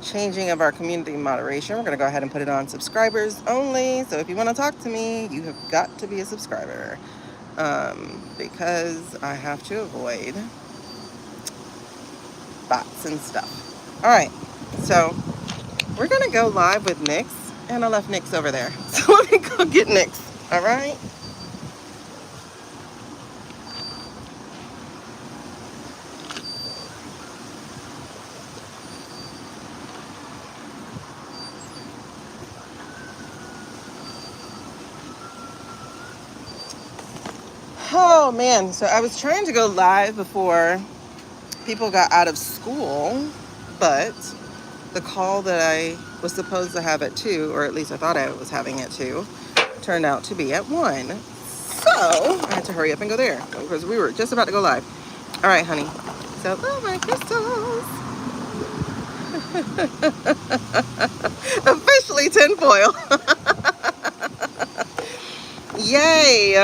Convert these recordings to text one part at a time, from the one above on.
changing of our community moderation. We're going to go ahead and put it on subscribers only. So if you want to talk to me, you have got to be a subscriber, because I have to avoid bots and stuff. All right, so we're going to go live with Nyx, and I left Nyx over there. So let me go get Nyx. All right. Oh man, so I was trying to go live before people got out of school, but the call that I was supposed to have at 2, or at least I thought I was having at 2, turned out to be at 1. So I had to hurry up and go there because we were just about to go live. All right, honey. So, oh my crystals. Officially tinfoil. Yay.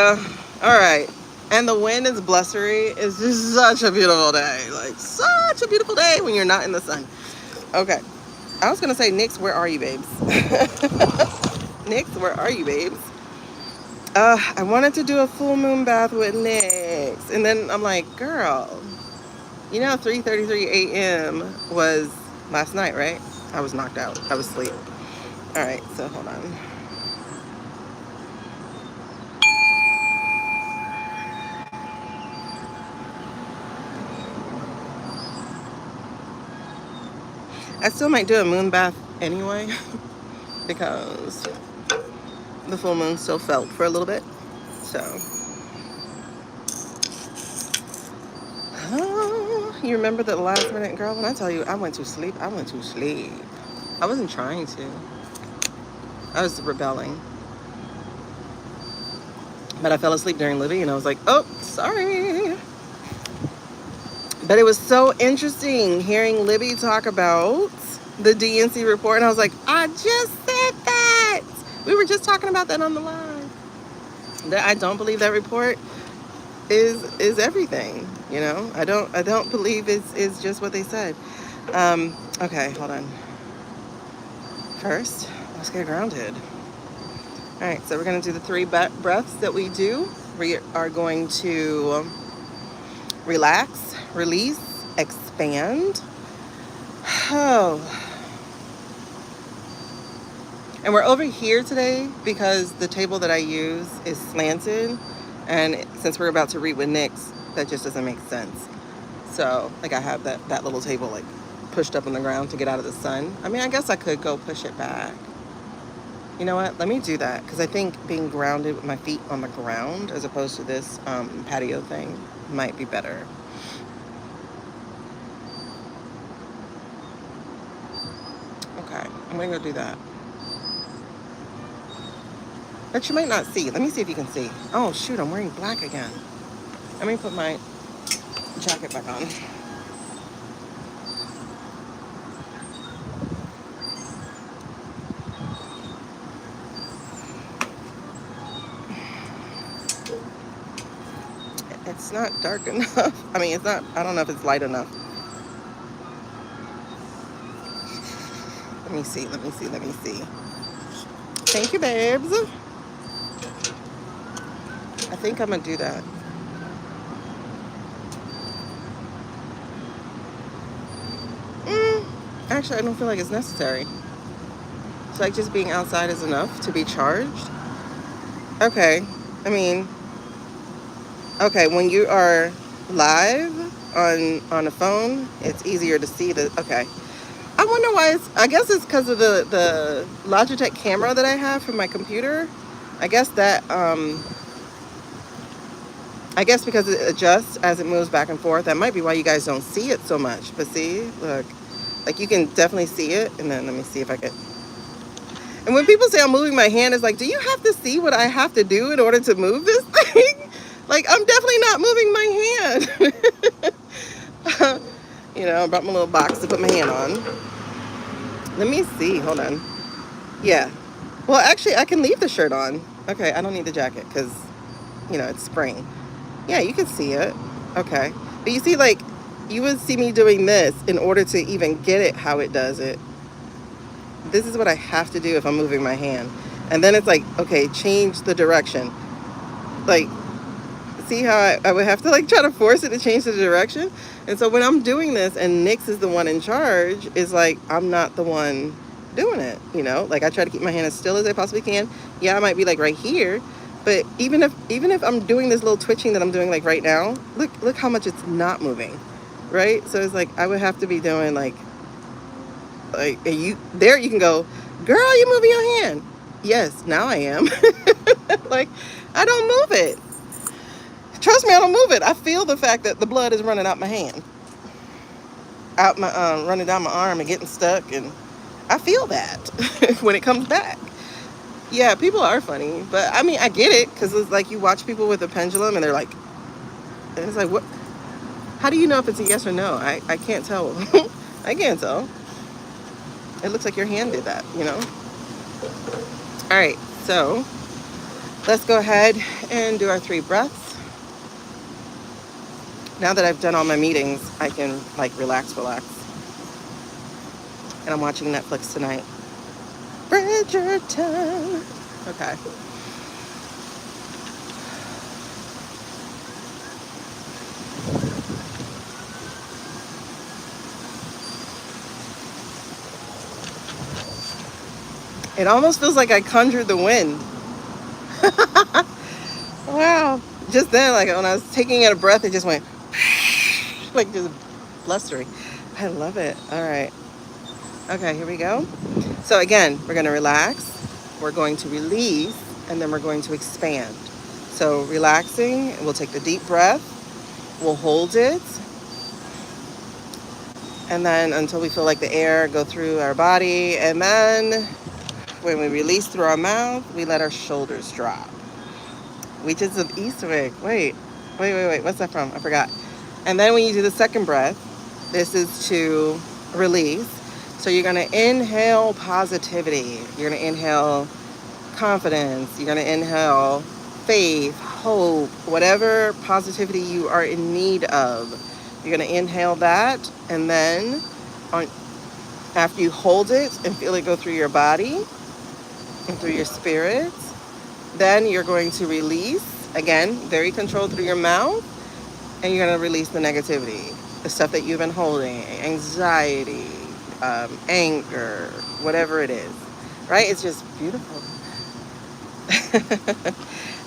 All right. And the wind is blustery. It's just such a beautiful day. Like, such a beautiful day when you're not in the sun. Okay. I was going to say, Nyx, where are you, babes? Nyx, where are you, babes? I wanted to do a full moon bath with Nyx. And then I'm like, girl, 3:33 a.m. was last night, right? I was knocked out. I was asleep. All right, so hold on. I still might do a moon bath anyway because the full moon still felt for a little bit. So, you remember the last minute, girl? When I tell you I went to sleep, I went to sleep. I wasn't trying to. I was rebelling. But I fell asleep during Libby and I was like, oh, sorry. But it was so interesting hearing Libby talk about the DNC report. And I was like, I just said that. We were just talking about that on the live. That I don't believe that report is everything. I don't believe it's just what they said. Okay, hold on. First, let's get grounded. All right, so we're going to do the 3 breaths that we do. We are going to relax, release, expand. Oh. And we're over here today because the table that I use is slanted. And since we're about to read with Nyx, that just doesn't make sense. So, I have that little table, pushed up on the ground to get out of the sun. I mean, I guess I could go push it back. You know what? Let me do that because I think being grounded with my feet on the ground as opposed to this patio thing might be better. Okay, I'm going to go do that. But you might not see. Let me see if you can see. Oh, shoot, I'm wearing black again. Let me put my jacket back on. It's not dark enough. I mean, I don't know if it's light enough. Let me see. Thank you, babes. I think I'm going to do that. Actually, I don't feel like it's necessary. It's like just being outside is enough to be charged. Okay. I mean, okay, when you are live on a phone, it's easier to see the, okay. I wonder why I guess it's because of the Logitech camera that I have from my computer. I guess because it adjusts as it moves back and forth. That might be why you guys don't see it so much. But see, look, you can definitely see it. And then let me see if I can. And when people say I'm moving my hand, it's like, do you have to see what I have to do in order to move this thing? I'm definitely not moving my hand. I brought my little box to put my hand on. Let me see. Hold on. Yeah. Well, actually, I can leave the shirt on. Okay, I don't need the jacket because, it's spring. Yeah, you can see it. Okay. But you see, you would see me doing this in order to even get it how it does it. this is what I have to do if I'm moving my hand. And then it's like, okay, change the direction. Like, see how I would have to like try to force it to change the direction. And so when I'm doing this and Nyx is the one in charge, it's like I'm not the one doing it, you know? Like I try to keep my hand as still as I possibly can. Yeah, I might be like right here, but even if I'm doing this little twitching that I'm doing like right now, look how much it's not moving. Right? So it's like I would have to be doing like you there you can go, girl, you moving your hand. Yes, now I am. Like I don't move it. Trust me, I don't move it. I feel the fact that the blood is running out my hand, out my running down my arm and getting stuck, and I feel that when it comes back. Yeah, people are funny, but I mean, I get it because it's like you watch people with a pendulum and they're like, and it's like, what? How do you know if it's a yes or no? I can't tell. I can't tell. It looks like your hand did that, you know. All right, so let's go ahead and do our 3 breaths. Now that I've done all my meetings, I can like relax. And I'm watching Netflix tonight. Bridgerton. Okay. It almost feels like I conjured the wind. Wow. Just then, like when I was taking in a breath, it just went like just blustery. I love it. All right. Okay, here we go. So again, we're going to relax, we're going to release, and then we're going to expand. So relaxing, we'll take the deep breath, we'll hold it, and then until we feel like the air go through our body, and then when we release through our mouth, we let our shoulders drop. Which is an Easter egg. Wait. What's that from? I forgot. And then when you do the second breath, this is to release. So you're going to inhale positivity. You're going to inhale confidence. You're going to inhale faith, hope, whatever positivity you are in need of. You're going to inhale that. And then after you hold it and feel it go through your body and through your spirit, then you're going to release, again, very controlled through your mouth, and you're going to release the negativity, the stuff that you've been holding, anxiety, anger, whatever it is, right? It's just beautiful.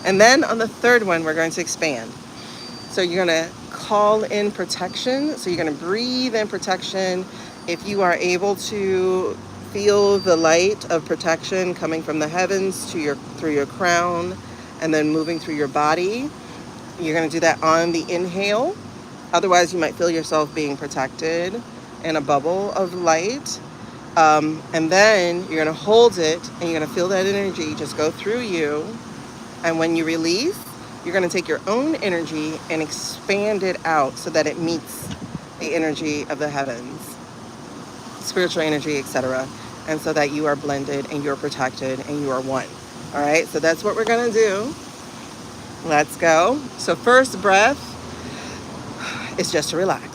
And then on the third one, we're going to expand. So you're going to call in protection. So you're going to breathe in protection. If you are able to feel the light of protection coming from the heavens to through your crown and then moving through your body, you're going to do that on the inhale. Otherwise, you might feel yourself being protected in a bubble of light. And then you're going to hold it and you're going to feel that energy just go through you. And when you release, you're going to take your own energy and expand it out so that it meets the energy of the heavens, spiritual energy, etc. And so that you are blended and you're protected and you are one. All right, so that's what we're going to do. Let's go. So first breath is just to relax.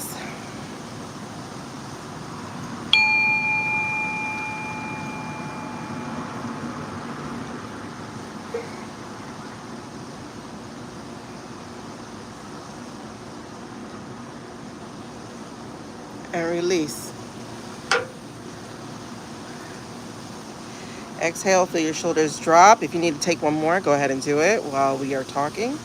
And release. Exhale, feel your shoulders drop. If you need to take one more, go ahead and do it while we are talking.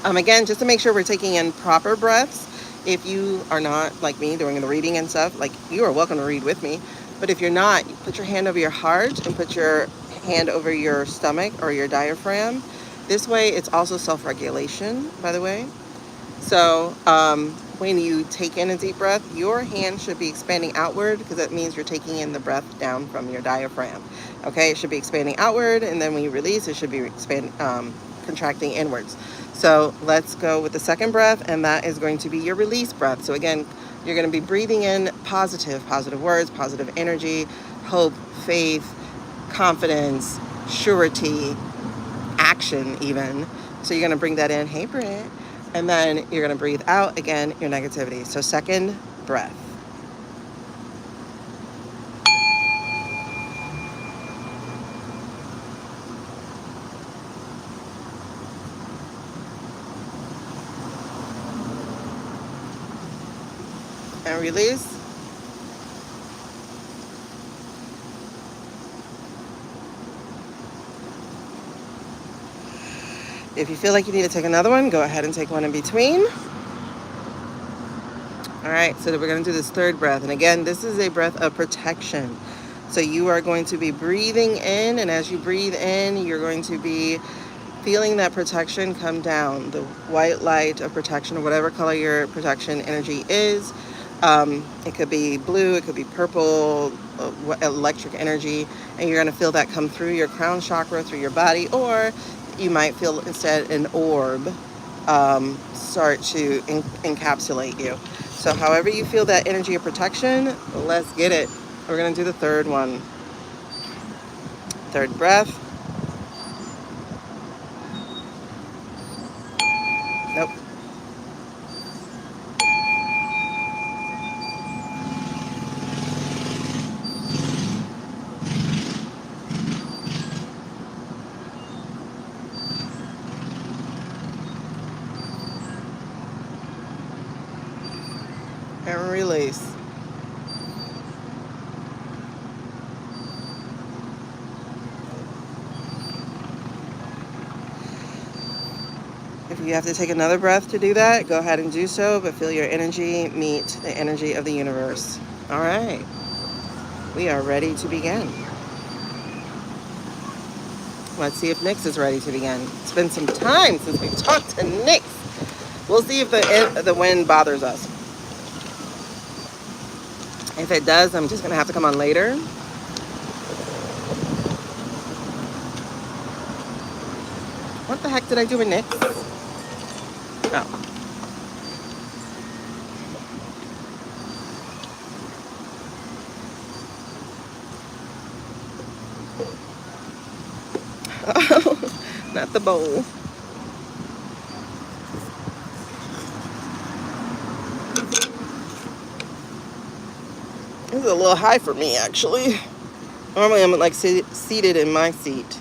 Again, just to make sure we're taking in proper breaths. If you are not like me doing the reading and stuff, like you are welcome to read with me. But if you're not, you put your hand over your heart and put your hand over your stomach or your diaphragm. This way, it's also self-regulation, by the way. So when you take in a deep breath, your hand should be expanding outward because that means you're taking in the breath down from your diaphragm. Okay, it should be expanding outward, and then when you release, it should be contracting inwards. So let's go with the second breath, and that is going to be your release breath. So again, you're going to be breathing in positive words, positive energy, hope, faith, confidence, surety, action even. So you're going to bring that in. Hey, Britt. And then you're going to breathe out, again, your negativity. So second breath. And release. If you feel like you need to take another one, go ahead and take one in between. All right, so we're going to do this third breath. And again, this is a breath of protection. So you are going to be breathing in, and as you breathe in, you're going to be feeling that protection come down, the white light of protection, or whatever color your protection energy is. It could be blue, it could be purple, electric energy, and you're going to feel that come through your crown chakra, through your body, or you might feel instead an orb start to encapsulate you. So however you feel that energy of protection, let's get it. We're going to do the third one. Third breath. Nope. And release. If you have to take another breath to do that, go ahead and do so, but feel your energy meet the energy of the universe. All right. We are ready to begin. Let's see if Nyx is ready to begin. It's been some time since we've talked to Nyx. We'll see if the wind bothers us. If it does, I'm just going to have to come on later. What the heck did I do with Nyx? Oh. Oh, not the bowl. This is a little high for me, actually. Normally I'm like seated in my seat,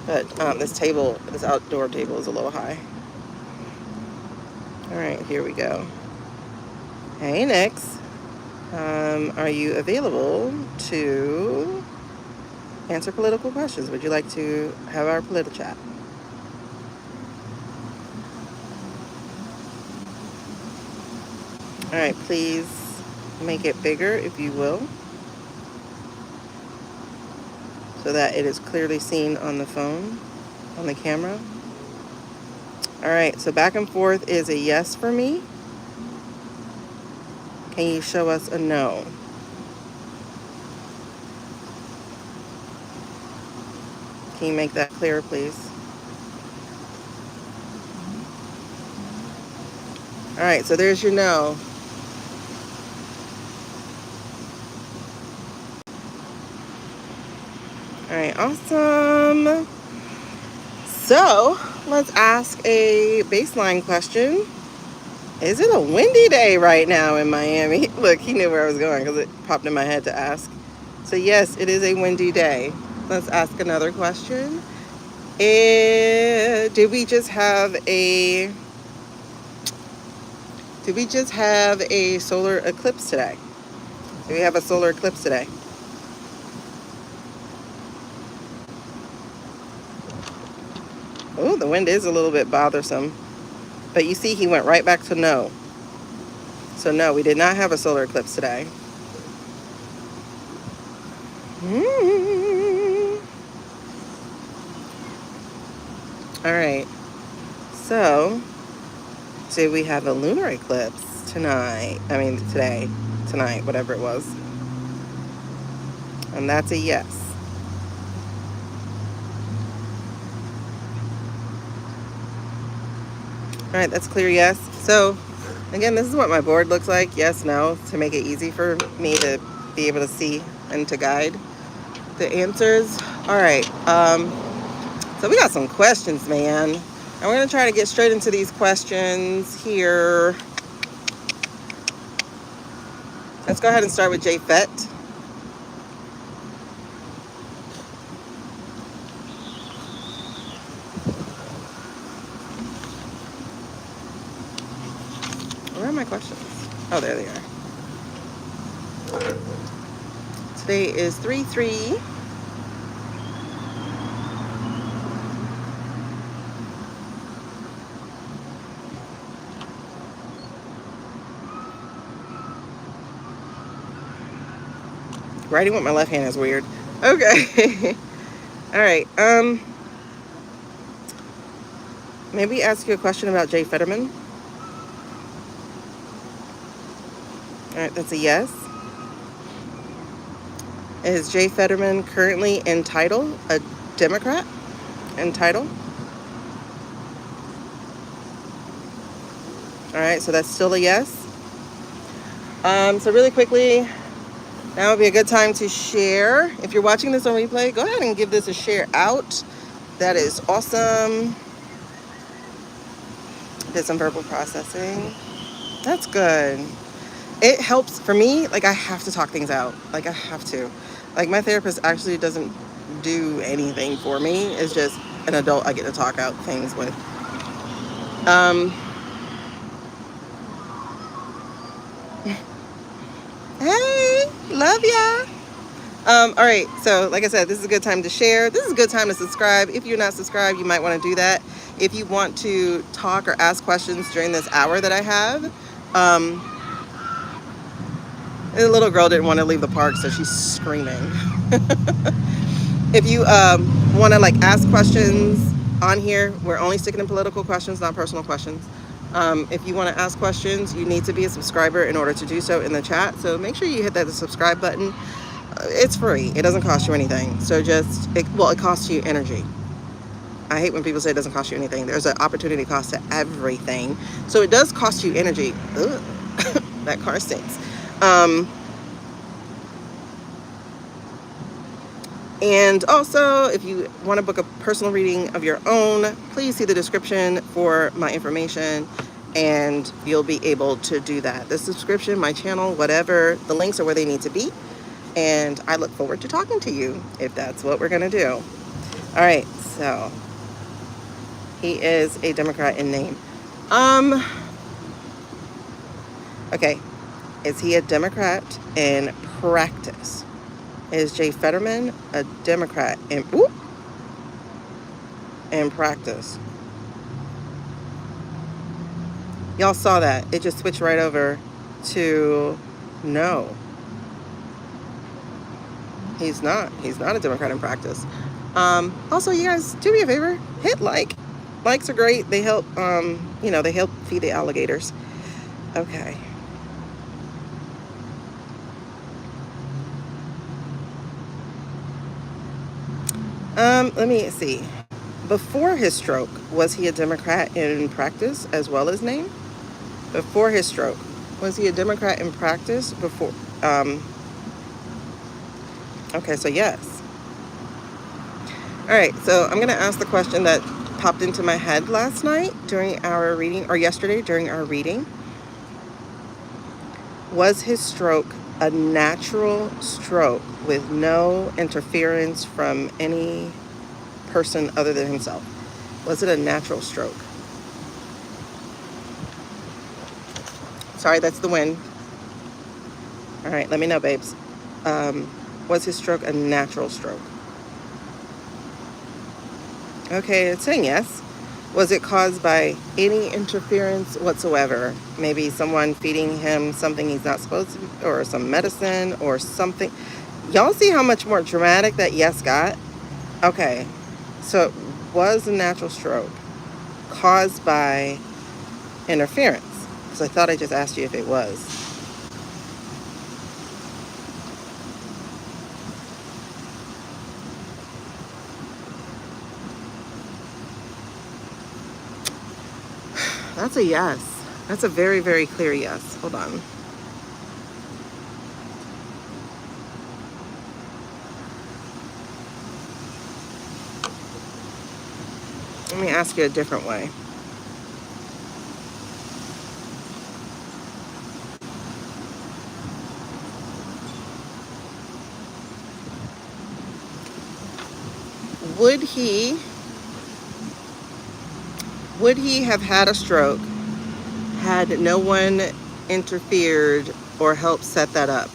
but this outdoor table is a little high. All right, here we go. Hey, Nyx. Are you available to answer political questions? Would you like to have our PolitiChat? All right, please make it bigger if you will, so that it is clearly seen on the phone, on the camera. All right, so back and forth is a yes for me. Can you show us a no? Can you make that clearer, please? All right, so there's your no. All right, awesome. So let's ask a baseline question. Is it a windy day right now in Miami? Look, he knew where I was going because it popped in my head to ask. So yes, it is a windy day. Let's ask another question. Did we just have a solar eclipse today? Do we have a solar eclipse today? Oh, the wind is a little bit bothersome. But you see, he went right back to no. So no, we did not have a solar eclipse today. All right. So, did we have a lunar eclipse tonight? I mean, today, tonight, whatever it was. And that's a yes. All right, that's clear yes. So, again, this is what my board looks like. Yes, no, to make it easy for me to be able to see and to guide the answers. All right. So we got some questions, man. And we're going to try to get straight into these questions here. Let's go ahead and start with Japhet. Where are my questions? Oh, there they are. Today is 3/3. Writing with my left hand is weird. Okay. All right. Maybe ask you a question about Jay Fetterman. All right, that's a yes. Is Jay Fetterman currently in title a Democrat? In title? All right, so that's still a yes. So really quickly, now would be a good time to share. If you're watching this on replay, go ahead and give this a share out. That is awesome. Did some verbal processing. That's good. It helps for me. Like, I have to talk things out. Like, I have to. Like, my therapist actually doesn't do anything for me. It's just an adult I get to talk out things with. Hey, love ya. All right, so like I said, this is a good time to share. This is a good time to subscribe. If you're not subscribed, you might want to do that. If you want to talk or ask questions during this hour that I have, the little girl didn't want to leave the park, so she's screaming. If you want to like ask questions on here, we're only sticking to political questions, not personal questions. If you want to ask questions, you need to be a subscriber in order to do so in the chat. So make sure you hit that subscribe button. It's free. It doesn't cost you anything. So it costs you energy. I hate when people say it doesn't cost you anything. There's an opportunity cost to everything. So it does cost you energy. Ugh. That car stinks. And also, if you want to book a personal reading of your own, please see the description for my information and you'll be able to do that. The subscription, my channel, whatever, the links are where they need to be. And I look forward to talking to you if that's what we're going to do. All right, so he is a Democrat in name. Okay, is he a Democrat in practice? Is Jay Fetterman a Democrat in practice? Y'all saw that. It just switched right over to no. He's not. He's not a Democrat in practice. Also, you guys, do me a favor. Hit like. Likes are great. They help, they help feed the alligators. Okay. Let me see. Before his stroke, was he a Democrat in practice as well as name? Before his stroke, was he a Democrat in practice before? Okay, so yes. All right, so I'm going to ask the question that popped into my head last night during our reading, or yesterday during our reading. Was his stroke a natural stroke with no interference from any person other than himself? Was it a natural stroke? Sorry, that's the wind. All right, let me know, babes. Was his stroke a natural stroke? Okay, it's saying yes. Was it caused by any interference whatsoever? Maybe someone feeding him something he's not supposed to, or some medicine or something. Y'all see how much more dramatic that yes got? Okay, so it was a natural stroke caused by interference. Because I thought I just asked you if it was. That's a yes. That's a very, very clear yes. Hold on. Let me ask you a different way. Would he have had a stroke had no one interfered or helped set that up?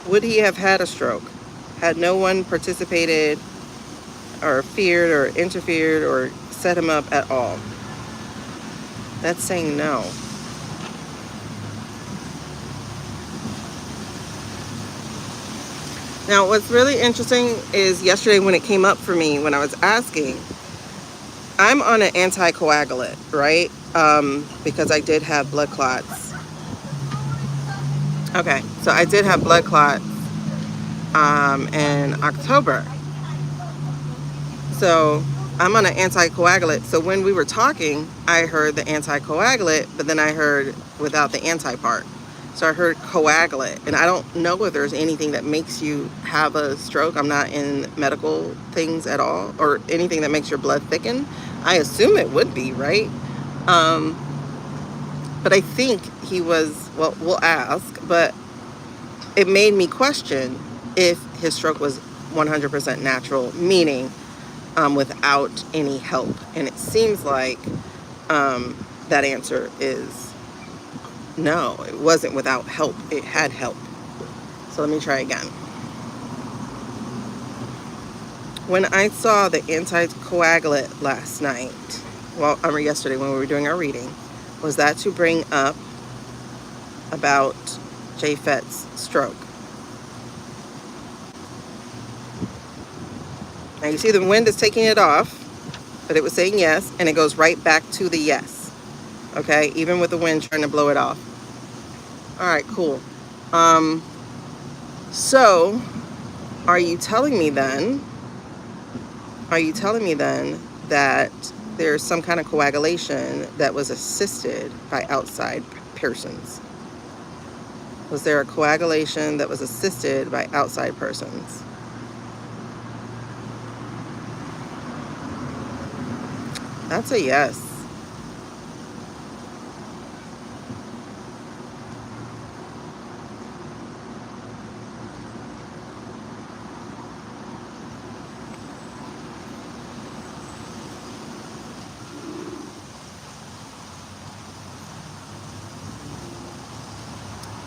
Would he have had a stroke had no one participated or feared or interfered or set him up at all? That's saying no. Now, what's really interesting is yesterday when it came up for me, when I was asking, I'm on an anticoagulant, right? Because I did have blood clots. Okay, so I did have blood clots in October. So I'm on an anticoagulant. So when we were talking, I heard the anticoagulant, but then I heard without the anti part. So I heard coagulant, and I don't know if there's anything that makes you have a stroke. I'm not in medical things at all, or anything that makes your blood thicken. I assume it would be, right? But I think he was, well, we'll ask, but it made me question if his stroke was 100% natural, meaning without any help. And it seems like that answer is no, it wasn't without help. It had help. So let me try again. When I saw the anticoagulant last night, well, yesterday when we were doing our reading, was that to bring up about Japheth's stroke? Now you see the wind is taking it off, but it was saying yes, and it goes right back to the yes. Okay, even with the wind trying to blow it off. All right, cool. So are you telling me then that there's some kind of coagulation that was assisted by outside persons? Was there a coagulation that was assisted by outside persons? That's a yes.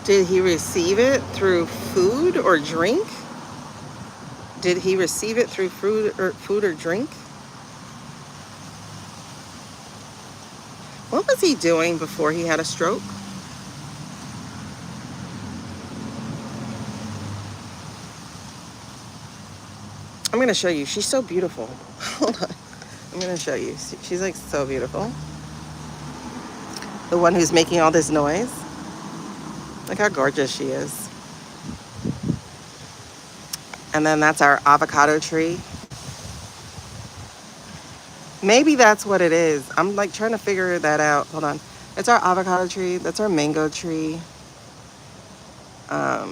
Did he receive it through food or drink? Did he receive it through food or drink? What was he doing before he had a stroke? I'm going to show you. She's so beautiful. Hold on. I'm going to show you. She's like so beautiful. The one who's making all this noise. Look how gorgeous she is. And then that's our avocado tree. Maybe that's what it is. I'm like trying to figure that out. Hold on. It's our avocado tree. That's our mango tree. I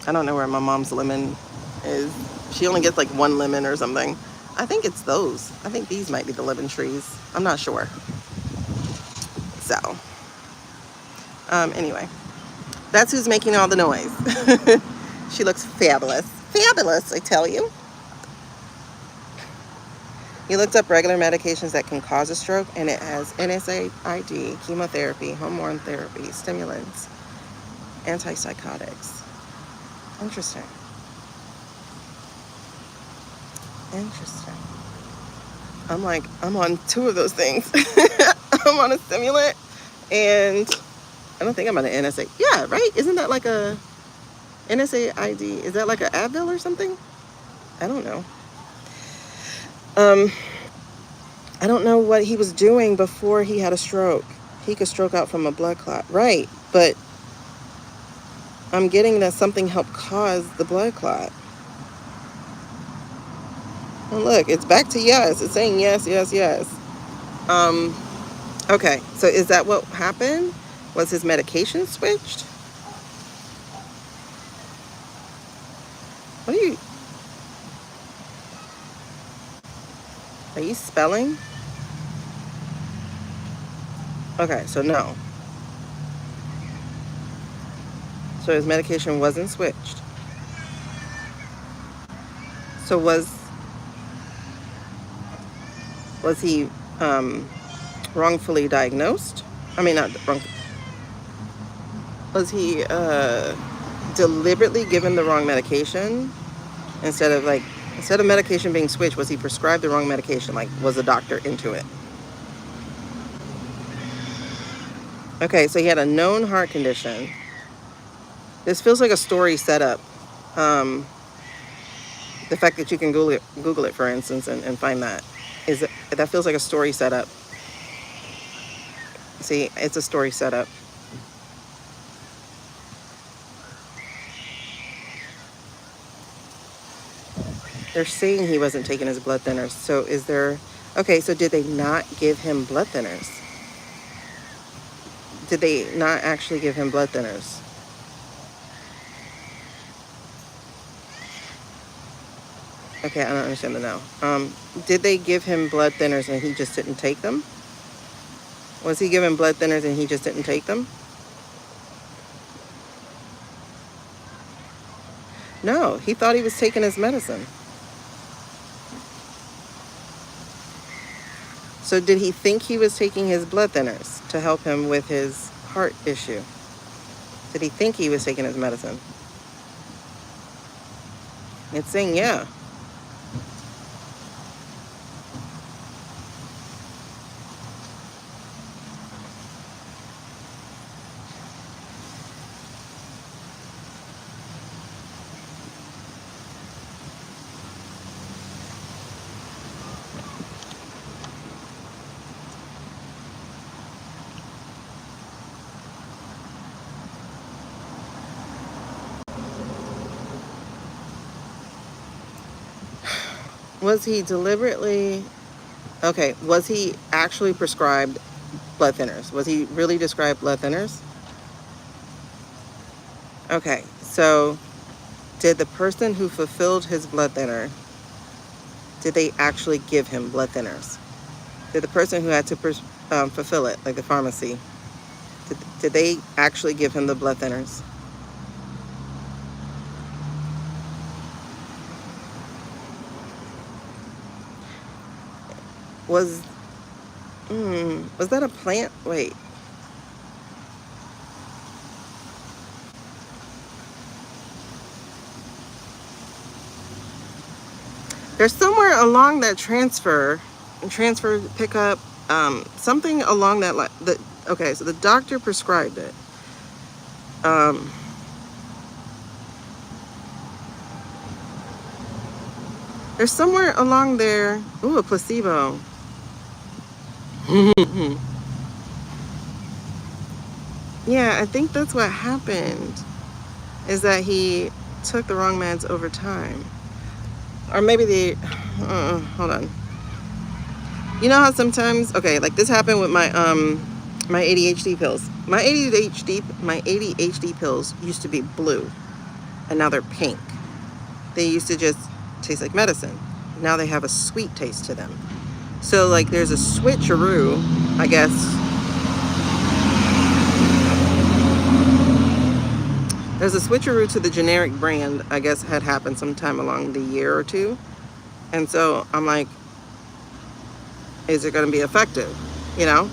don't know where my mom's lemon is. She only gets like one lemon or something. I think it's those. I think these might be the lemon trees. I'm not sure. So, anyway, that's who's making all the noise. She looks fabulous. Fabulous, I tell you. He looked up regular medications that can cause a stroke, and it has NSAID, chemotherapy, hormone therapy, stimulants, antipsychotics. Interesting. I'm on two of those things. I'm on a stimulant, and I don't think I'm on an NSA. Yeah, right? Isn't that like a NSAID? Is that like an Advil or something? I don't know. I don't know what he was doing before he had a stroke. He could stroke out from a blood clot. Right, but I'm getting that something helped cause the blood clot. And look, it's back to yes. It's saying yes, yes, yes. Okay, so is that what happened? Was his medication switched? What are you spelling? Okay, so no. So his medication wasn't switched. So was he wrongfully diagnosed? I mean, not wrong. Was he deliberately given the wrong medication instead of medication being switched? Was he prescribed the wrong medication? Like, was the doctor into it? Okay, so he had a known heart condition. This feels like a story setup. The fact that you can Google it, for instance, and find that feels like a story setup. See, it's a story setup. They're saying he wasn't taking his blood thinners. So okay, so did they not give him blood thinners? Did they not actually give him blood thinners? Okay, I don't understand the now. Did they give him blood thinners and he just didn't take them? Was he given blood thinners and he just didn't take them? No, he thought he was taking his medicine. So did he think he was taking his blood thinners to help him with his heart issue? Did he think he was taking his medicine? It's saying yeah. Was he deliberately... Okay, was he actually prescribed blood thinners? Was he really prescribed blood thinners? Okay, so did the person who fulfilled his blood thinner, did they actually give him blood thinners? Did the person who had to fulfill it, like the pharmacy, did they actually give him the blood thinners? Was that a plant? Wait. There's somewhere along that transfer pickup, something along that line. Okay, so the doctor prescribed it. There's somewhere along there. Ooh, a placebo. Yeah, I think that's what happened. Is that he took the wrong meds over time. Or maybe hold on. You know how sometimes, okay, like this happened with my my ADHD pills. My ADHD pills used to be blue, and now they're pink. They used to just taste like medicine. Now they have a sweet taste to them. So like there's a switcheroo, I guess. There's a switcheroo to the generic brand, I guess, had happened sometime along the year or two. And so I'm like, is it going to be effective? You know?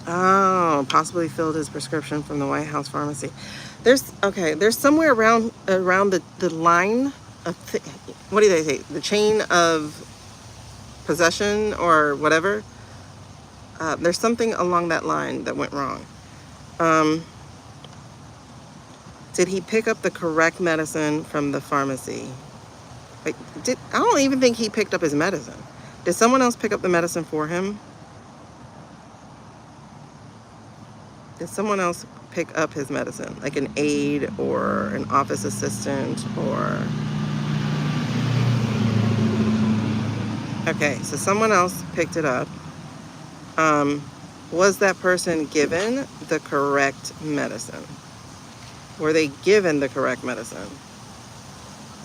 Oh, possibly filled his prescription from the White House pharmacy. There's somewhere around the line of, what do they say? The chain of possession or whatever. There's something along that line that went wrong. Did he pick up the correct medicine from the pharmacy? I don't even think he picked up his medicine. Did someone else pick up the medicine for him? Did someone else pick up his medicine? Like an aide or an office assistant or... Okay, so someone else picked it up. Was that person given the correct medicine? Were they given the correct medicine?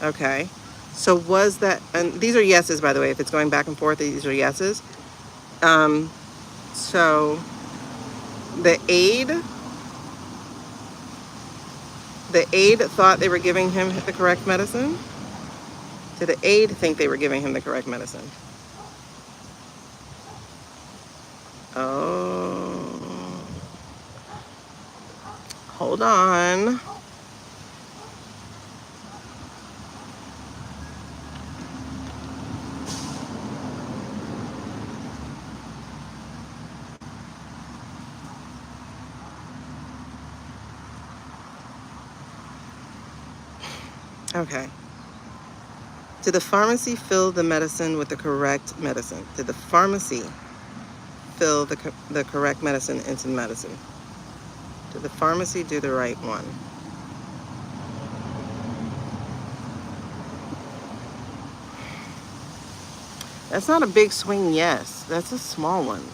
Okay. So was that, and these are yeses, by the way, if it's going back and forth, these are yeses. So the aide thought they were giving him the correct medicine. Did the aide think they were giving him the correct medicine? Oh. Hold on. Okay. Did the pharmacy fill the medicine with the correct medicine? Did the pharmacy fill the correct medicine into the medicine? Did the pharmacy do the right one? That's not a big swing, yes. That's a small one.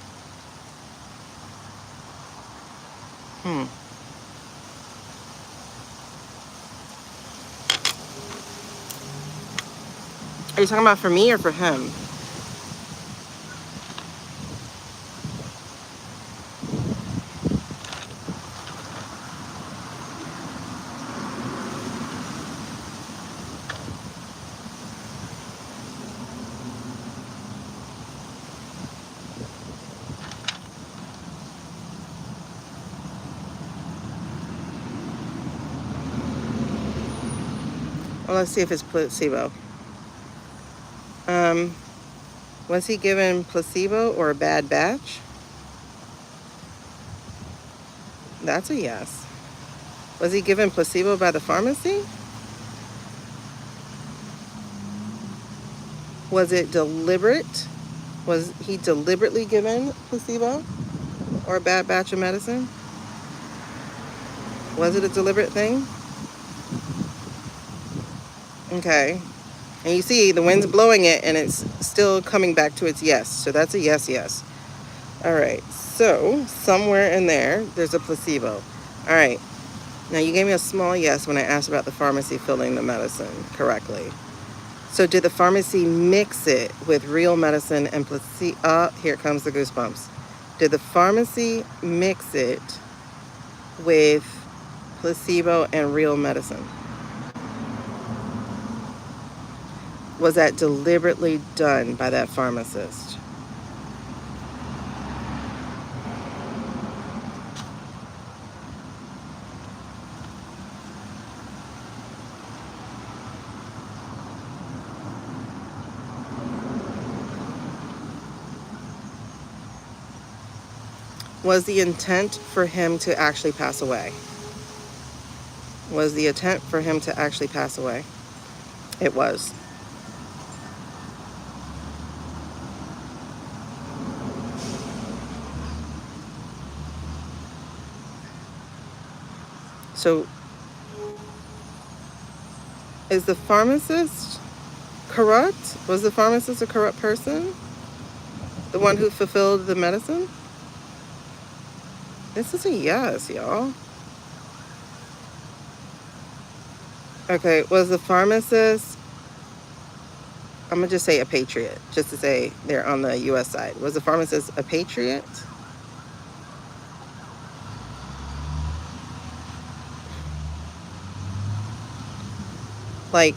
Are you talking about for me or for him? Well, let's see if it's placebo. Was he given placebo or a bad batch? That's a yes. Was he given placebo by the pharmacy? Was it deliberate? Was he deliberately given placebo or a bad batch of medicine? Was it a deliberate thing? Okay. And you see the wind's blowing it and it's still coming back to its yes. So that's a yes, yes. All right. So somewhere in there, there's a placebo. All right. Now you gave me a small yes when I asked about the pharmacy filling the medicine correctly. So did the pharmacy mix it with real medicine and placebo? Here comes the goosebumps. Did the pharmacy mix it with placebo and real medicine? Was that deliberately done by that pharmacist? Was the intent for him to actually pass away? Was the intent for him to actually pass away? It was. So is the pharmacist corrupt? Was the pharmacist a corrupt person? The one who fulfilled the medicine? This is a yes, y'all. Okay, was the pharmacist, I'm going to just say a patriot, just to say they're on the U.S. side. Was the pharmacist a patriot? Like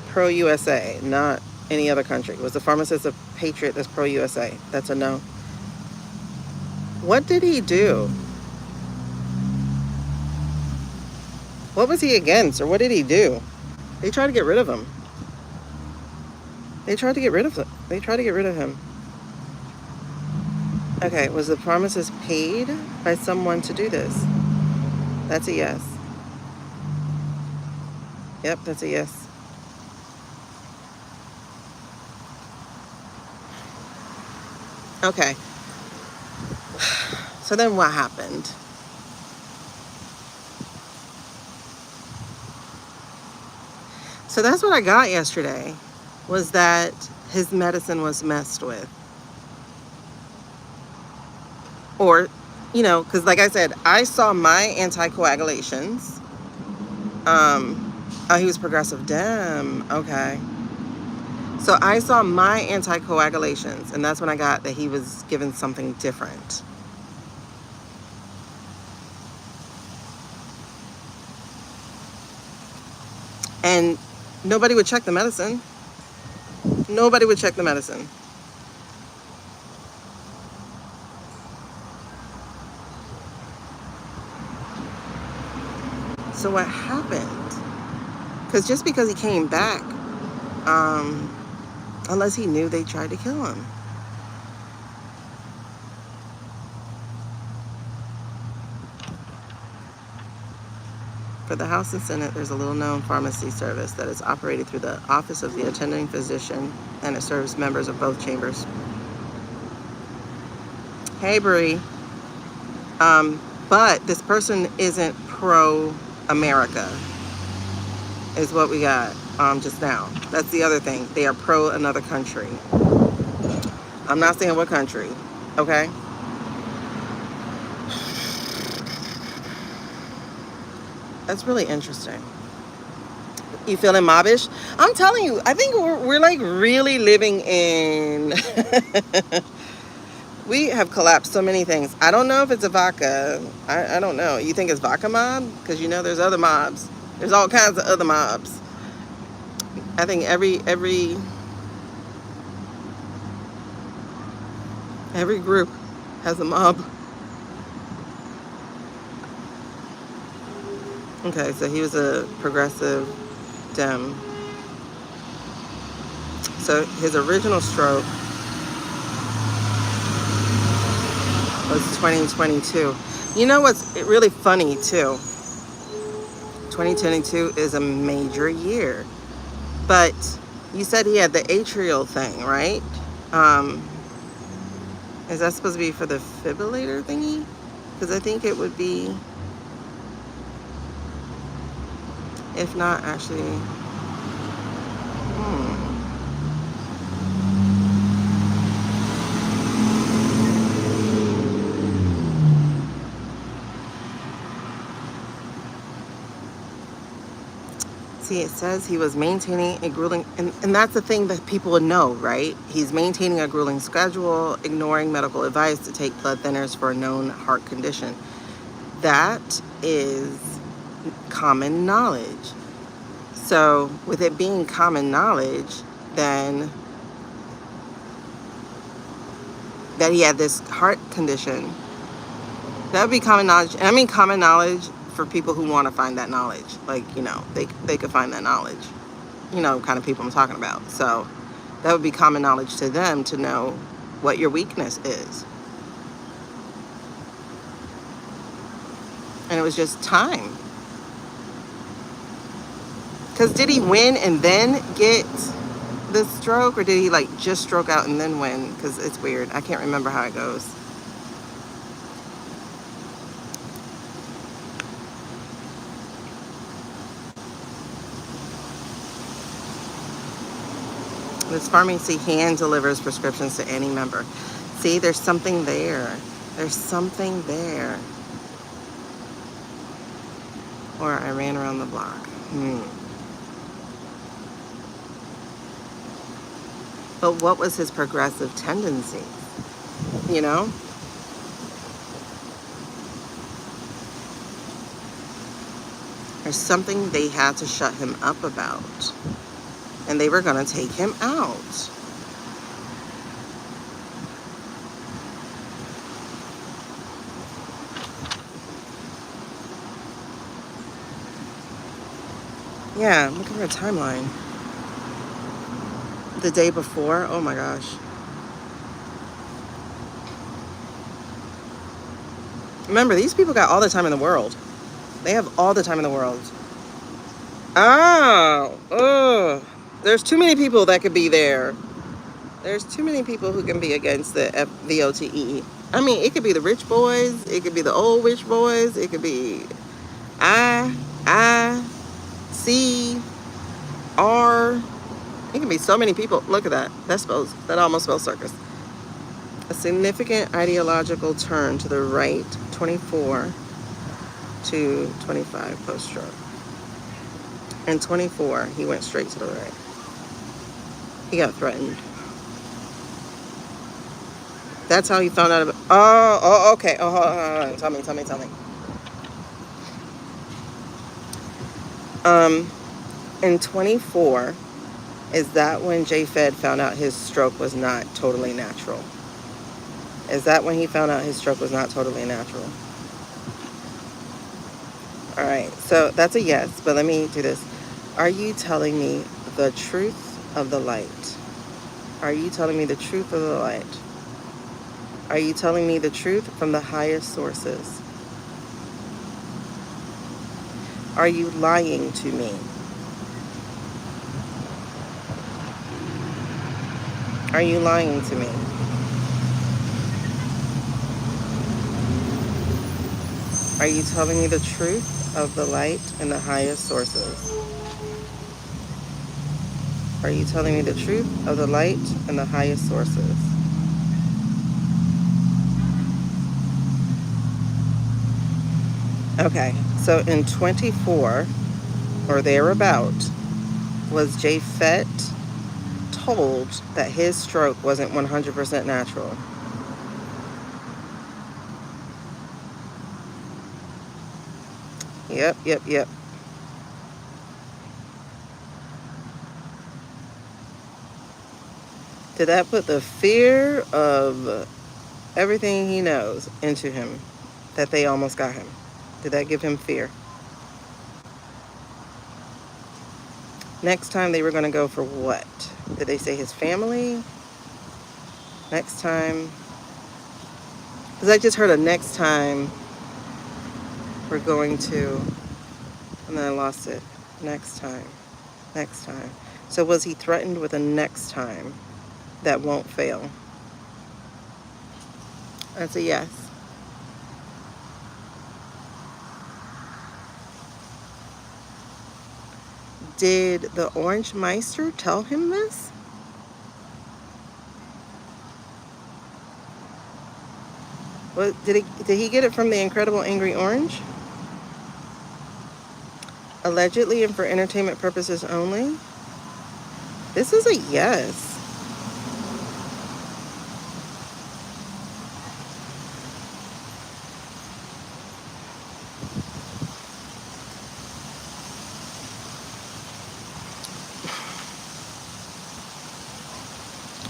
pro-USA, not any other country. Was the pharmacist a patriot that's pro-USA? That's a no. What did he do? What was he against, or what did he do? They tried to get rid of him. They tried to get rid of him. They tried to get rid of him. Okay, was the pharmacist paid by someone to do this? That's a yes. Yep, that's a yes. Okay. So then what happened? So that's what I got yesterday, was that his medicine was messed with. Or, you know, because like I said, I saw my anticoagulations. Oh, he was progressive Dem. Okay. So I saw my anticoagulations, and that's when I got that he was given something different. And nobody would check the medicine. Nobody would check the medicine. So what happened? Because just because he came back, unless he knew they tried to kill him. For the House and Senate, there's a little-known pharmacy service that is operated through the Office of the Attending Physician, and it serves members of both chambers. Hey, Bree. But this person isn't pro-America, is what we got just now. That's the other thing. They are pro another country. I'm not saying what country, okay? That's really interesting. You feeling mobbish? I'm telling you, I think we're like really living in... We have collapsed so many things. I don't know if it's a vodka. I don't know. You think it's vodka mob? Because you know there's other mobs. There's all kinds of other mobs. I think every group has a mob. Okay, so he was a progressive Dem. So his original stroke was 2022. You know what's really funny too? 2022 is a major year. But you said he had the atrial thing, right? Is that supposed to be for the defibrillator thingy? Because I think it would be, if not actually. See, it says he was maintaining a grueling, and that's the thing that people would know, right? He's maintaining a grueling schedule, ignoring medical advice to take blood thinners for a known heart condition. That is common knowledge. So with it being common knowledge, then that he had this heart condition, that would be common knowledge. And I mean common knowledge for people who want to find that knowledge. Like, you know, they could find that knowledge. You know, kind of people I'm talking about. So that would be common knowledge to them to know what your weakness is. And it was just time. Because did he win and then get the stroke? Or did he like just stroke out and then win? Because it's weird. I can't remember how it goes. This pharmacy hand delivers prescriptions to any member. See, there's something there. There's something there. Or I ran around the block. But what was his progressive tendency? You know? There's something they had to shut him up about. And they were going to take him out. Yeah, look at her timeline. The day before, oh my gosh. Remember, these people got all the time in the world. They have all the time in the world. Oh, there's too many people that could be there. There's too many people who can be against the VOTE. I mean, it could be the rich boys. It could be the old rich boys. It could be I-C-R. It can be so many people. Look at that. That almost spells circus. A significant ideological turn to the right, 24 to 25 post-stroke. In 24, he went straight to the right. He got threatened. That's how he found out about... Oh, okay. Oh, hold on. Tell me. In 24, is that when J-Fed found out his stroke was not totally natural? Is that when he found out his stroke was not totally natural? All right, so that's a yes, but let me do this. Are you telling me the truth of the light? Are you telling me the truth of the light? Are you telling me the truth from the highest sources? Are you lying to me? Are you lying to me? Are you telling me the truth of the light and the highest sources? Are you telling me the truth of the light and the highest sources? Okay, so in 24 or thereabout, was Japhet told that his stroke wasn't 100% natural? Yep, yep, yep. Did that put the fear of everything he knows into him that they almost got him? Did that give him fear? Next time they were going to go for what? Did they say his family? Next time? Because I just heard a next time we're going to, and then I lost it. Next time. Next time. So was he threatened with a next time that won't fail? That's a yes. Did the Orange Meister tell him this? What, did he get it from the Incredible Angry Orange? Allegedly and for entertainment purposes only? This is a yes.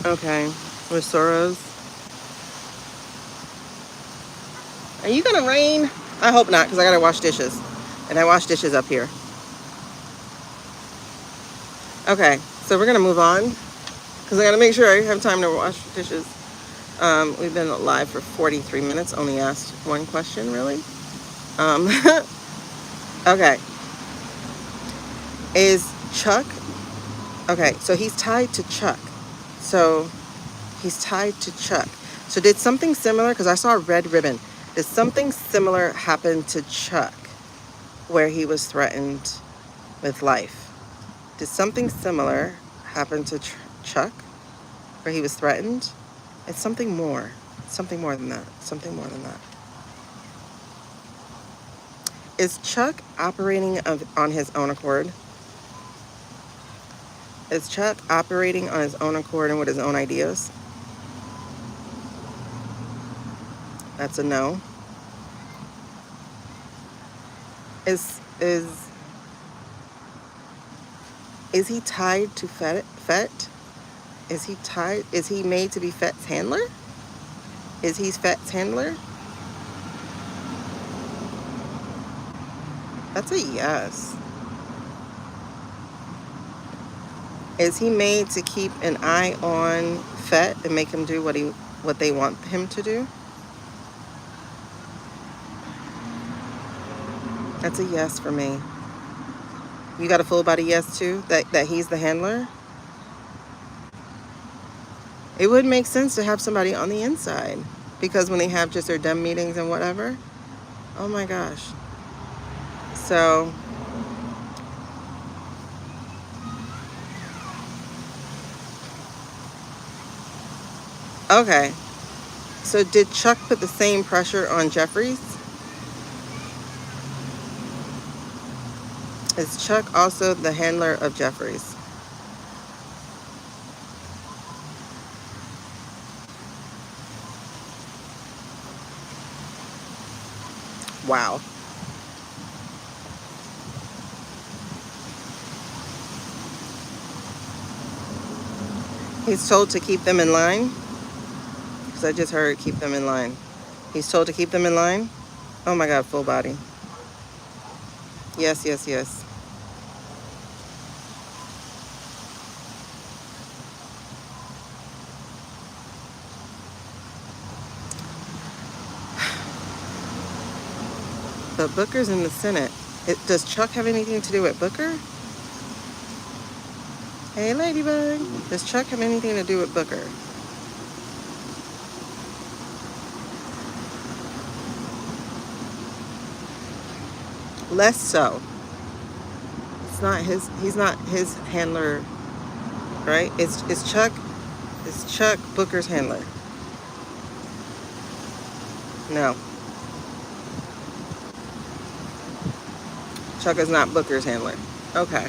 Okay. With Soros. Are you gonna rain? I hope not, because I gotta wash dishes. And I wash dishes up here. Okay, so we're gonna move on, because I gotta make sure I have time to wash dishes. We've been live for 43 minutes, only asked one question, really. Um, okay. Is Chuck, okay, so he's tied to Chuck. So he's tied to Chuck. So did something similar, because I saw a red ribbon, did something similar happen to Chuck where he was threatened with life? Did something similar happen to Chuck where he was threatened? It's something more. Something more than that. Something more than that. Is Chuck operating on his own accord? Is Chuck operating on his own accord and with his own ideas? That's a no. Is he tied to Fett? Is he tied? Is he made to be Fett's handler? Is he Fett's handler? That's a yes. Is he made to keep an eye on Fett and make him do what they want him to do? That's a yes for me. You got a full body yes too? That he's the handler? It would make sense to have somebody on the inside, because when they have just their dumb meetings and whatever, oh my gosh. So okay. So did Chuck put the same pressure on Jeffries? Is Chuck also the handler of Jeffries? Wow. He's told to keep them in line? Because I just heard keep them in line. He's told to keep them in line? Oh my God, full body. Yes, yes, yes. But Booker's in the Senate. Does Chuck have anything to do with Booker? Hey, Ladybug. Does Chuck have anything to do with Booker? Less so. It's not his. He's not his handler, right? It's Chuck. It's Chuck Booker's handler. No, Chuck is not Booker's handler. Okay.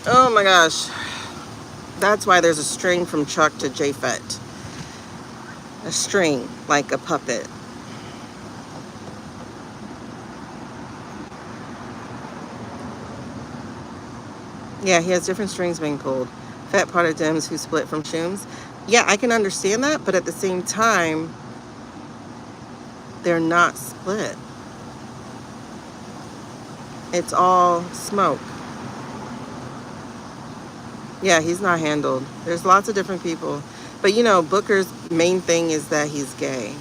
Oh my gosh. That's why there's a string from Chuck to Japhet. A string, like a puppet. Yeah, he has different strings being pulled. Fat part of Dems who split from Shooms. Yeah, I can understand that, but at the same time, they're not split. It's all smoke. Yeah, he's not handled. There's lots of different people. But you know, Booker's main thing is that he's gay.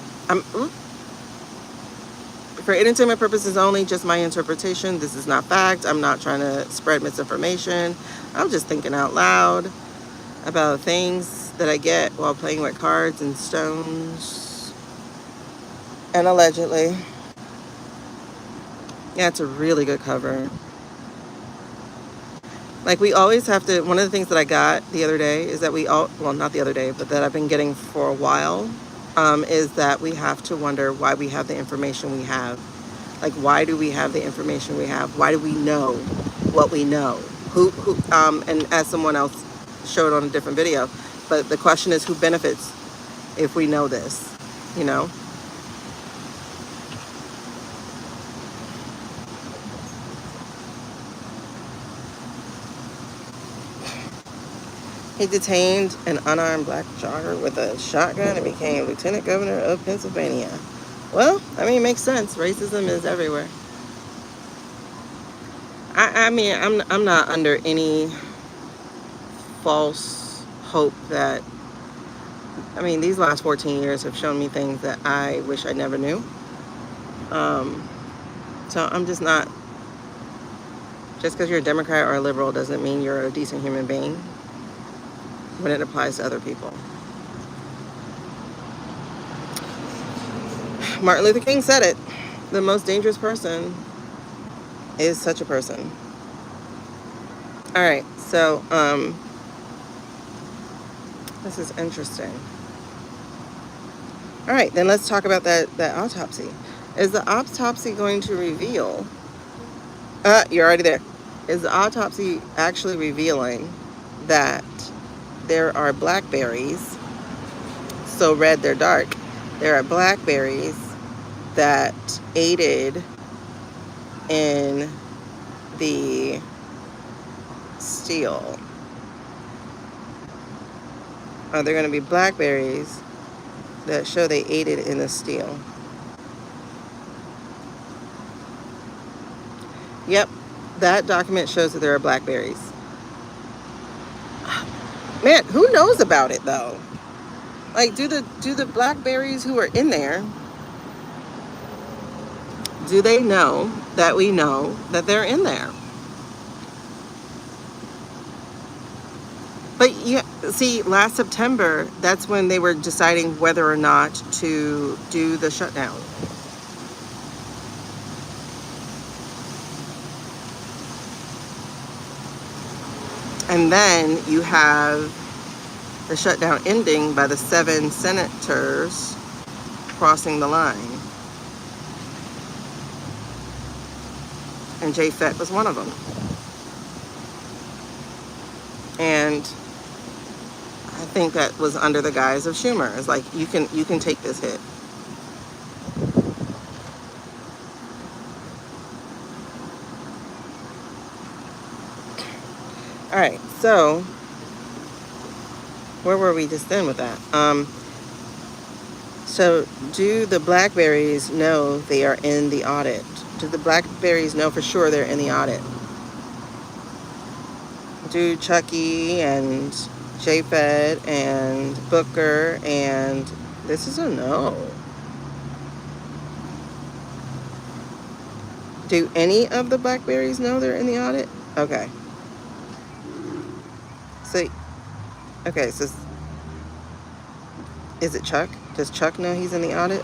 For entertainment purposes only, just my interpretation. This is not fact. I'm not trying to spread misinformation. I'm just thinking out loud about things that I get while playing with cards and stones. And allegedly. Yeah, it's a really good cover. Like, we always have to, one of the things that I got the other day is that well, not the other day, but that I've been getting for a while, is that we have to wonder why we have the information we have. Like, why do we have the information we have? Why do we know what we know? And as someone else showed on a different video, but the question is, who benefits if we know this, you know? He detained an unarmed black jogger with a shotgun and became lieutenant governor of Pennsylvania. Well, I mean, it makes sense. Racism is everywhere. I mean, I'm not under any false hope that, I mean, these last 14 years have shown me things that I wish I never knew. So I'm just not, just because you're a Democrat or a liberal doesn't mean you're a decent human being when it applies to other people. Martin Luther King said it. The most dangerous person is such a person. All right, so this is interesting. All right, then let's talk about that autopsy. Is the autopsy going to reveal? You're already there. Is the autopsy actually revealing that there are blackberries? So red, they're dark. There are blackberries that aided in the steal. Are there going to be blackberries that show they aided in the steal? Yep, that document shows that there are blackberries. Man, who knows about it though? Like, do the blackberries who are in there, do they know that we know that they're in there? But yeah, see, last September, that's when they were deciding whether or not to do the shutdown. And then you have the shutdown ending by the 7 senators crossing the line. And Japhet was one of them. And I think that was under the guise of Schumer. It's like, you can take this hit. All right, so where were we just then with that? So, do the blackberries know they are in the audit? Do the blackberries know for sure they're in the audit? Do Chucky and JFed and Booker and this is a no. Do any of the blackberries know they're in the audit? Okay. So, okay, so is it Chuck? Does Chuck know he's in the audit?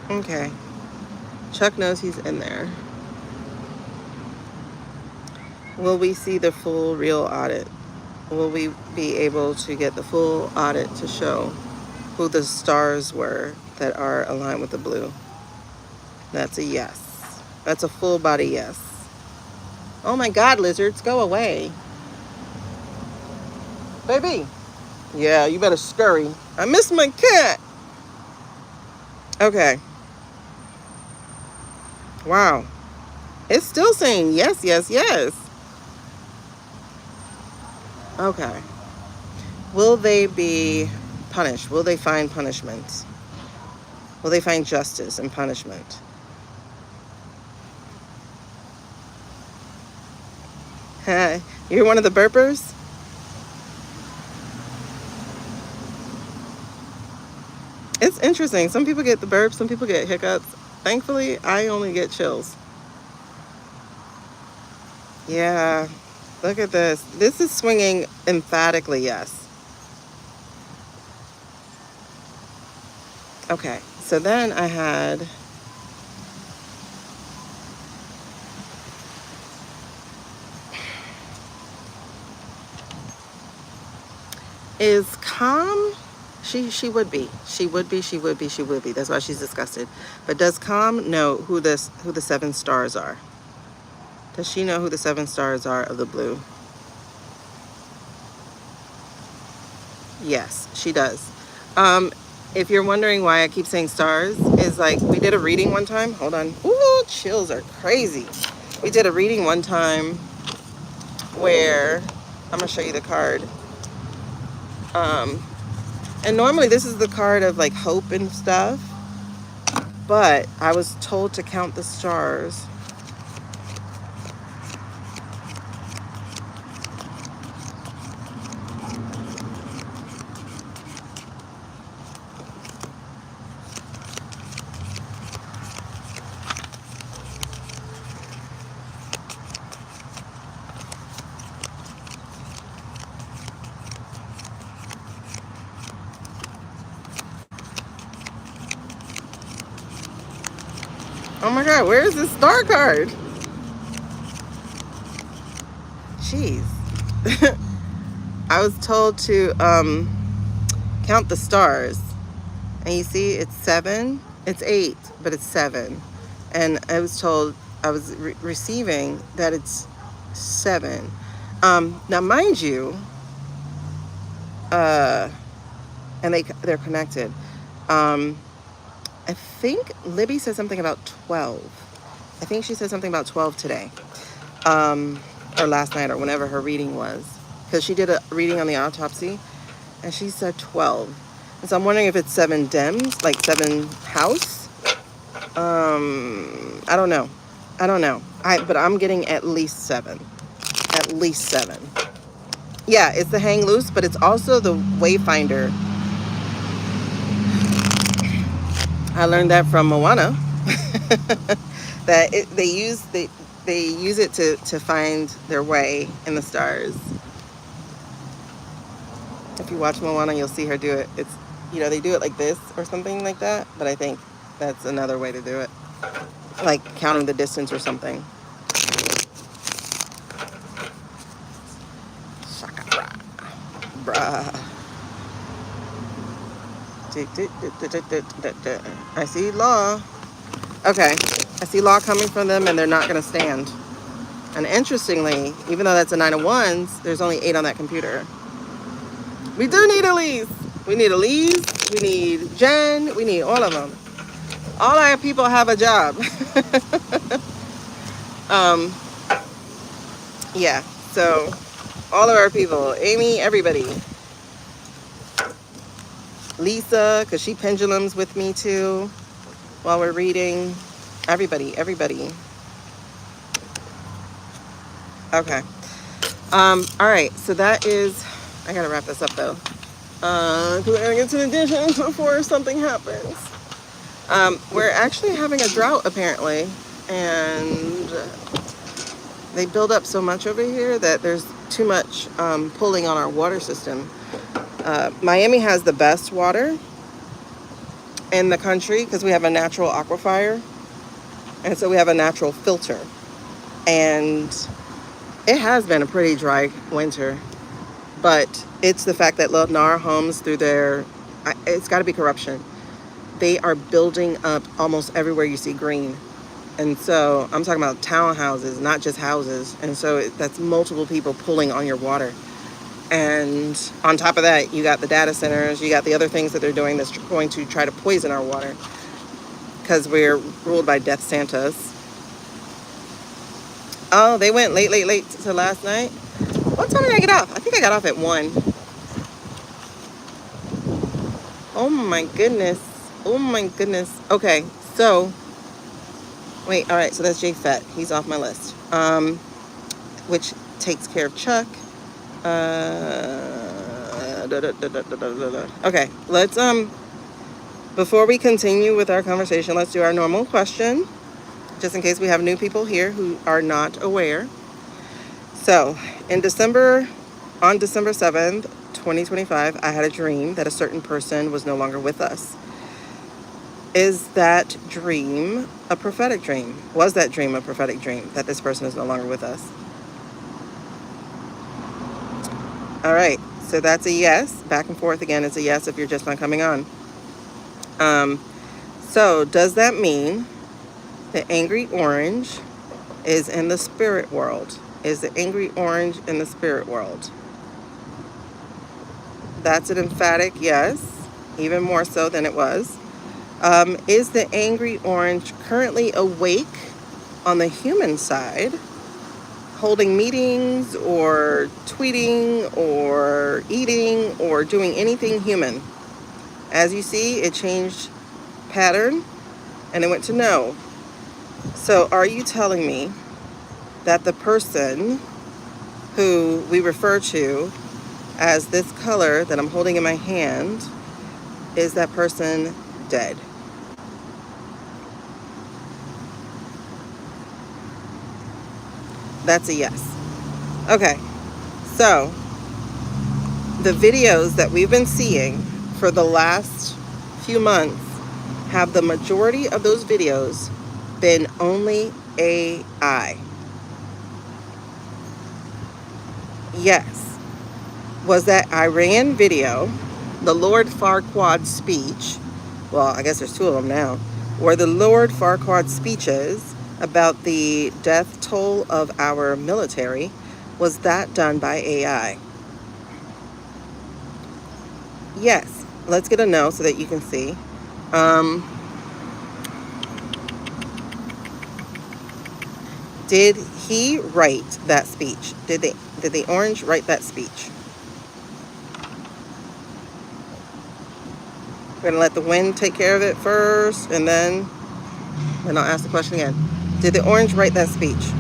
Okay. Chuck knows he's in there. Will we see the full real audit? Will we be able to get the full audit to show who the stars were that are aligned with the blue? That's a yes. That's a full body yes. Oh my God, lizards, go away. Baby. Yeah, you better scurry. I miss my cat. Okay. Wow. It's still saying yes, yes, yes. Okay. Will they be punished? Will they find punishment? Will they find justice and punishment? You're one of the burpers? It's interesting. Some people get the burps, some people get hiccups. Thankfully, I only get chills. Yeah. Look at this. This is swinging emphatically yes. Okay. So then I had is calm. She would be. She would be. She would be. She would be. That's why she's disgusted. But does Calm know who the 7 stars are? Does she know who the 7 stars are of the blue? Yes, she does. If you're wondering why I keep saying stars, is like we did a reading one time. Hold on. Ooh, chills are crazy. We did a reading one time where I'm gonna show you the card. And normally this is the card of like hope and stuff, but I was told to count the stars. Oh my God, where is this star card? Jeez. I was told to count the stars. And you see, it's 7. It's 8, but it's 7. And I was told, I was receiving that it's 7. Now, mind you, and they're connected. I think Libby said something about 12. I think she said something about 12 today. Or last night, or whenever her reading was. Because she did a reading on the autopsy, and she said 12. And so I'm wondering if it's 7 Dems, like 7 house. I don't know. But I'm getting at least 7. At least 7. Yeah, it's the hang loose, but it's also the wayfinder. I learned that from Moana. That they use it to find their way in the stars. If you watch Moana, you'll see her do it. It's, they do it like this or something like that, but I think that's another way to do it. Like counting the distance or something. Shaka brah. I see law. Okay, I see law coming from them, and they're not going to stand. And interestingly, even though that's a 9 of Wands, there's only 8 on that computer. We do need Elise. We need Elise. We need Jen. We need all of them. All our people have a job. Yeah, so All of our people. Amy, everybody. Lisa, because she pendulums with me too while we're reading. Everybody, everybody. Okay. All right. So that is, I got to wrap this up though. Because I got to get to the dishes before something happens. We're actually having a drought apparently. And they build up so much over here that there's too much pulling on our water system. Miami has the best water in the country because we have a natural aquifer, and so we have a natural filter. And it has been a pretty dry winter, but it's the fact that Lennar Homes, through their, it's got to be corruption. They are building up almost everywhere you see green. And so I'm talking about townhouses, not just houses. And so that's multiple people pulling on your water. And on top of that, you got the data centers, you got the other things that they're doing that's going to try to poison our water because we're ruled by death Santas. Oh, they went late to last night. What time did I get off? I think I got off at 1. Oh my goodness. Oh my goodness. Okay, so, wait, all right, so that's Jay Fett. He's off my list. Which takes care of Chuck. Okay, let's before we continue with our conversation, let's do our normal question, just in case we have new people here who are not aware. So on December 7th, 2025, I had a dream that a certain person was no longer with us. Is that dream a prophetic dream? Was that dream a prophetic dream that this person is no longer with us? All right, so that's a yes. Back and forth again, it's a yes if you're just not coming on. So does that mean the angry orange is in the spirit world? Is the angry orange in the spirit world? That's an emphatic yes, even more so than it was. Is the angry orange currently awake on the human side, holding meetings or tweeting or eating or doing anything human? As you see, it changed pattern and it went to no. So are you telling me that the person who we refer to as this color that I'm holding in my hand, is that person dead? That's a yes. Okay, so the videos that we've been seeing for the last few months, have the majority of those videos been only AI? Yes. Was that Iran video, the Lord Farquaad speech, well, I guess there's 2 of them now, were the Lord Farquaad speeches about the death toll of our military, was that done by AI? Yes. Let's get a no so that you can see. Did he write that speech? Did the orange write that speech? We're gonna let the wind take care of it first, and then I'll ask the question again. Did the orange write that speech?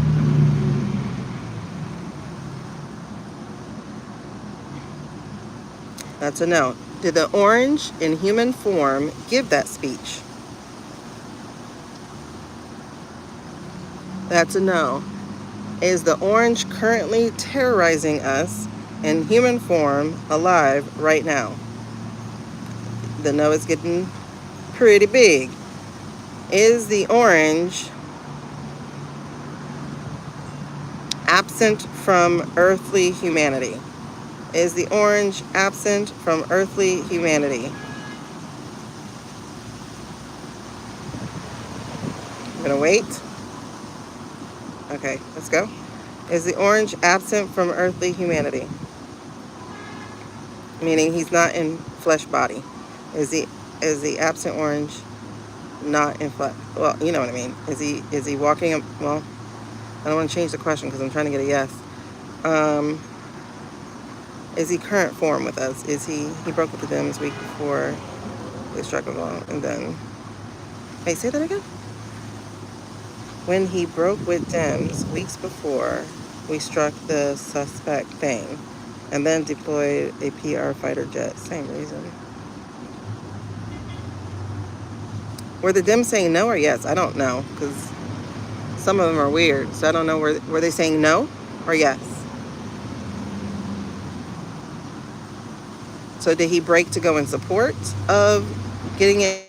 That's a no. Did the orange in human form give that speech? That's a no. Is the orange currently terrorizing us in human form, alive, right now? The no is getting pretty big. Is the orange absent from earthly humanity? Is the orange absent from earthly humanity? I'm gonna wait. Okay, let's go. Is the orange absent from earthly humanity? Meaning he's not in flesh body. Is the absent orange not in flesh? Well, you know what I mean. Is he walking up? Well, I don't want to change the question because I'm trying to get a yes. Is he current form with us? Is he broke with the Dems week before they struck along, and then, hey, say that again? When he broke with Dems weeks before we struck the suspect thing, and then deployed a PR fighter jet. Same reason. Were the Dems saying no or yes? I don't know, because some of them are weird. So I don't know, were they saying no or yes? So did he break to go in support of getting it